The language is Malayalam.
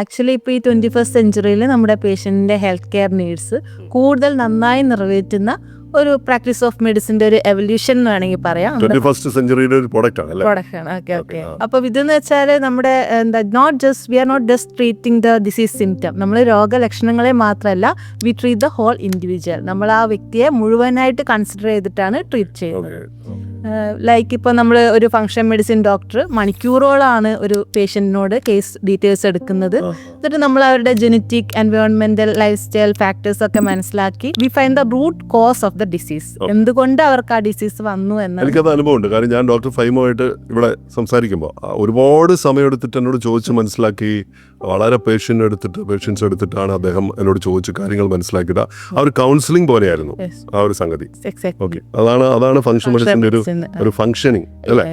ആക്ച്വലി ഇപ്പോൾ ഈ 21st സെഞ്ച്വറിയിൽ നമ്മുടെ പേഷ്യൻറ്റിൻ്റെ ഹെൽത്ത് കെയർ നീഡ്സ് കൂടുതൽ നന്നായി നിറവേറ്റുന്ന ഒരു പ്രാക്ടീസ് ഓഫ് മെഡിസിൻ്റെ ഒരു എവല്യൂഷൻ എന്ന് വേണമെങ്കിൽ പറയാം. 21st സെഞ്ച്വറിയുടെ ഒരു പ്രോഡക്റ്റ് ആണ്. ഓക്കെ. അപ്പോൾ ഇതെന്ന് വെച്ചാൽ നമ്മുടെ we are not just treating the disease symptom. നമ്മൾ രോഗലക്ഷണങ്ങളെ മാത്രമല്ല, we treat the whole individual. നമ്മൾ ആ വ്യക്തിയെ മുഴുവനായിട്ട് കൺസിഡർ ചെയ്തിട്ടാണ് ട്രീറ്റ് ചെയ്യുന്നത്. ലൈക്ക് ഇപ്പോൾ നമ്മൾ ഒരു ഫങ്ഷൻ മെഡിസിൻ ഡോക്ടർ മണിക്കൂറോളാണ് ഒരു പേഷ്യൻറ്റിനോട് കേസ് ഡീറ്റെയിൽസ് എടുക്കുന്നത്. എന്നിട്ട് നമ്മൾ അവരുടെ ജെനറ്റിക്, എൻവയോൺമെന്റൽ, ലൈഫ് സ്റ്റൈൽ ഫാക്ടേഴ്സ് ഒക്കെ മനസ്സിലാക്കി we find the root cause of the disease. എന്തുകൊണ്ട് അവർക്ക് ആ ഡിസീസ് വന്നു എന്ന് എനിക്കത് അനുഭവമുണ്ട്. കാരണം ഞാൻ ഡോക്ടർ ഫൈമുമായിട്ട് ഇവിടെ സംസാരിക്കുമ്പോൾ ഒരുപാട് സമയം എടുത്തിട്ട് എന്നോട് ചോദിച്ച് മനസ്സിലാക്കി, വളരെ പേഷ്യൻസ് എടുത്തിട്ടാണ് അദ്ദേഹം എന്നോട് ചോദിച്ച് കാര്യങ്ങൾ മനസ്സിലാക്കിയത്. ആ ഒരു കൗൺസിലിംഗ് പോലെയായിരുന്നു ആ ഒരു സംഗതി. ഓക്കെ, അതാണ് ഫങ്ഷൻ മെഡിസിൻ്റെ ഒരു ഫങ്ഷനിങ് അല്ലേ?